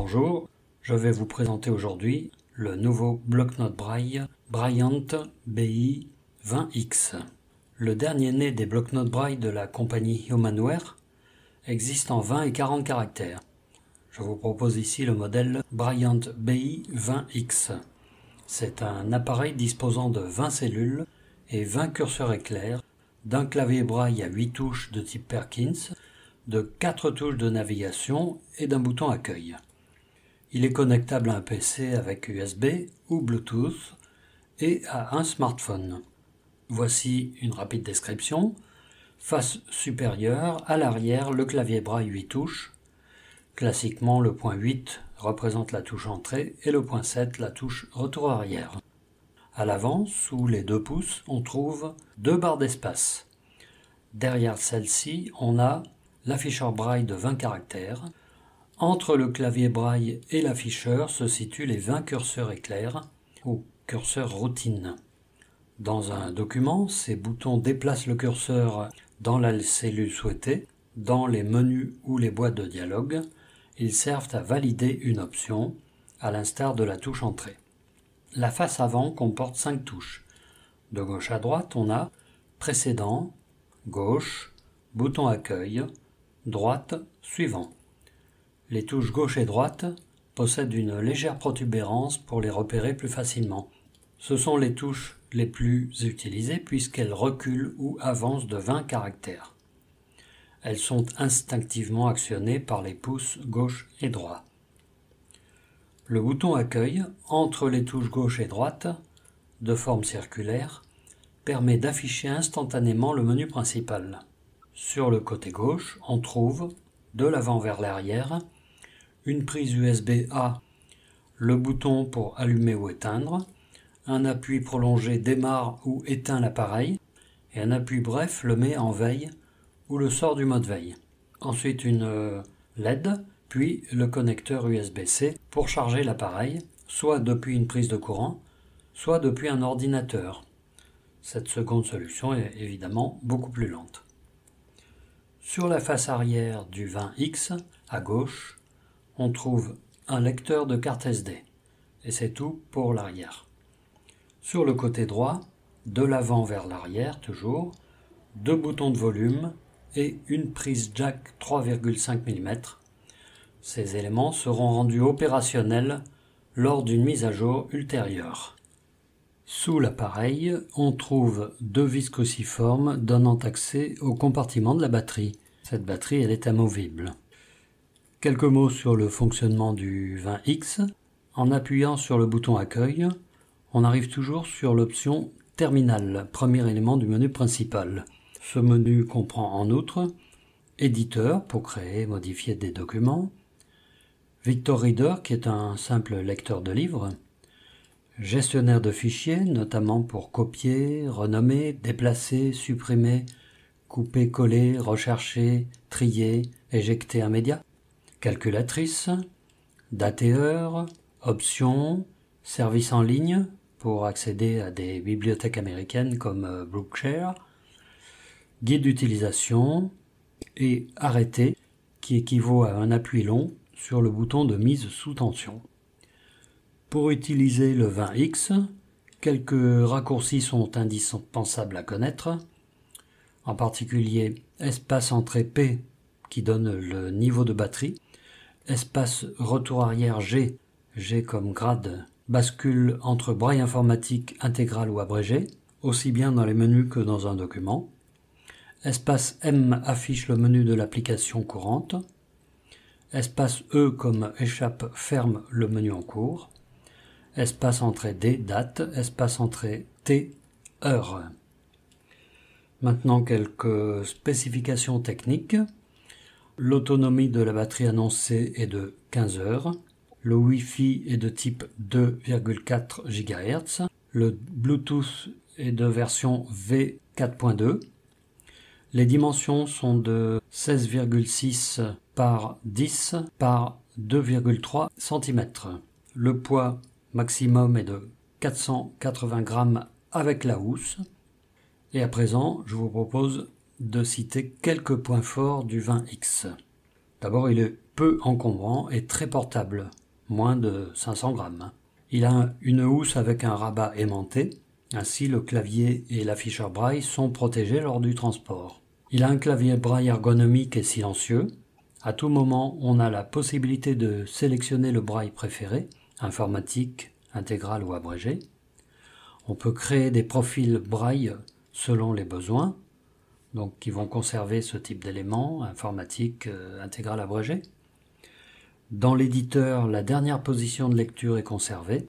Bonjour, je vais vous présenter aujourd'hui le nouveau bloc-notes Braille Bryant BI 20X. Le dernier né des bloc-notes Braille de la compagnie Humanware existe en 20 et 40 caractères. Je vous propose ici le modèle Bryant BI 20X. C'est un appareil disposant de 20 cellules et 20 curseurs éclairs, d'un clavier Braille à 8 touches de type Perkins, de 4 touches de navigation et d'un bouton accueil. Il est connectable à un PC avec USB ou Bluetooth et à un smartphone. Voici une rapide description. Face supérieure, à l'arrière, le clavier Braille 8 touches. Classiquement, le point 8 représente la touche entrée et le point 7 la touche retour arrière. À l'avant, sous les 2 pouces, on trouve 2 barres d'espace. Derrière celle-ci, on a l'afficheur Braille de 20 caractères. Entre le clavier Braille et l'afficheur se situent les 20 curseurs éclairs ou curseurs routine. Dans un document, ces boutons déplacent le curseur dans la cellule souhaitée, dans les menus ou les boîtes de dialogue. Ils servent à valider une option, à l'instar de la touche entrée. La face avant comporte 5 touches. De gauche à droite, on a précédent, gauche, bouton accueil, droite, suivant. Les touches gauche et droite possèdent une légère protubérance pour les repérer plus facilement. Ce sont les touches les plus utilisées puisqu'elles reculent ou avancent de 20 caractères. Elles sont instinctivement actionnées par les pouces gauche et droit. Le bouton accueil, entre les touches gauche et droite, de forme circulaire, permet d'afficher instantanément le menu principal. Sur le côté gauche, on trouve, de l'avant vers l'arrière, une prise USB-A, le bouton pour allumer ou éteindre, un appui prolongé démarre ou éteint l'appareil, et un appui bref le met en veille ou le sort du mode veille. Ensuite une LED, puis le connecteur USB-C pour charger l'appareil, soit depuis une prise de courant, soit depuis un ordinateur. Cette seconde solution est évidemment beaucoup plus lente. Sur la face arrière du 20X, à gauche, on trouve un lecteur de carte SD. Et c'est tout pour l'arrière. Sur le côté droit, de l'avant vers l'arrière toujours, 2 boutons de volume et une prise jack 3,5 mm. Ces éléments seront rendus opérationnels lors d'une mise à jour ultérieure. Sous l'appareil, on trouve 2 vis cruciformes donnant accès au compartiment de la batterie. Cette batterie, elle est amovible. Quelques mots sur le fonctionnement du 20X. En appuyant sur le bouton accueil, on arrive toujours sur l'option terminal, premier élément du menu principal. Ce menu comprend en outre éditeur pour créer, modifier des documents, Victor Reader qui est un simple lecteur de livres, gestionnaire de fichiers, notamment pour copier, renommer, déplacer, supprimer, couper, coller, rechercher, trier, éjecter un média, calculatrice, date et heure, options, services en ligne pour accéder à des bibliothèques américaines comme Bookshare, guide d'utilisation et arrêté qui équivaut à un appui long sur le bouton de mise sous tension. Pour utiliser le 20X, quelques raccourcis sont indispensables à connaître, en particulier espace entrée P qui donne le niveau de batterie, espace retour arrière G, G comme grade, bascule entre braille informatique intégral ou abrégé, aussi bien dans les menus que dans un document, espace M affiche le menu de l'application courante, espace E comme échappe ferme le menu en cours, espace entrée D, date, espace entrée T, heure. Maintenant quelques spécifications techniques. L'autonomie de la batterie annoncée est de 15 heures. Le Wi-Fi est de type 2,4 GHz. Le Bluetooth est de version V4.2. Les dimensions sont de 16,6 par 10 par 2,3 cm. Le poids maximum est de 480 grammes avec la housse. Et à présent, je vous propose de citer quelques points forts du 20X. D'abord, il est peu encombrant et très portable, moins de 500 grammes. Il a une housse avec un rabat aimanté, ainsi le clavier et l'afficheur braille sont protégés lors du transport. Il a un clavier braille ergonomique et silencieux. À tout moment, on a la possibilité de sélectionner le braille préféré, informatique, intégral ou abrégé. On peut créer des profils braille selon les besoins, donc qui vont conserver ce type d'éléments, informatique, intégral, abrégé. Dans l'éditeur, la dernière position de lecture est conservée.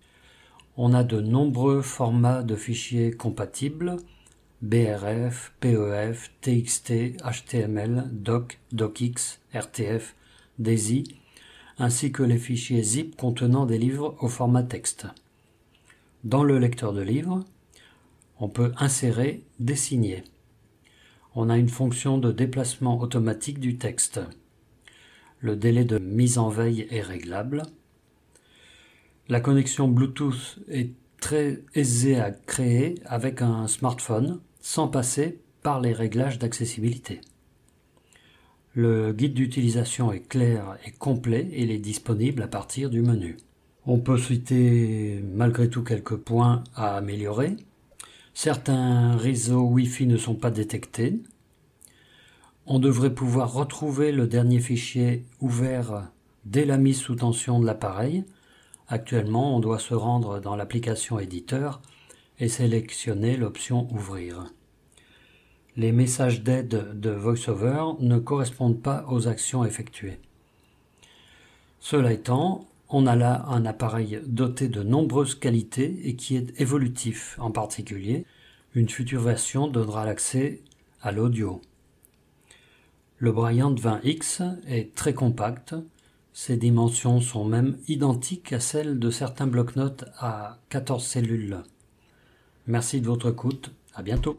On a de nombreux formats de fichiers compatibles, BRF, PEF, TXT, HTML, DOC, DOCX, RTF, DAISY, ainsi que les fichiers zip contenant des livres au format texte. Dans le lecteur de livres, on peut insérer, désigner. On a une fonction de déplacement automatique du texte. Le délai de mise en veille est réglable. La connexion Bluetooth est très aisée à créer avec un smartphone sans passer par les réglages d'accessibilité. Le guide d'utilisation est clair et complet et il est disponible à partir du menu. On peut citer malgré tout quelques points à améliorer. Certains réseaux Wi-Fi ne sont pas détectés. On devrait pouvoir retrouver le dernier fichier ouvert dès la mise sous tension de l'appareil. Actuellement, on doit se rendre dans l'application éditeur et sélectionner l'option Ouvrir. Les messages d'aide de VoiceOver ne correspondent pas aux actions effectuées. Cela étant, on a là un appareil doté de nombreuses qualités et qui est évolutif. En particulier, une future version donnera l'accès à l'audio. Le Bryant 20X est très compact. Ses dimensions sont même identiques à celles de certains bloc-notes à 14 cellules. Merci de votre écoute. À bientôt.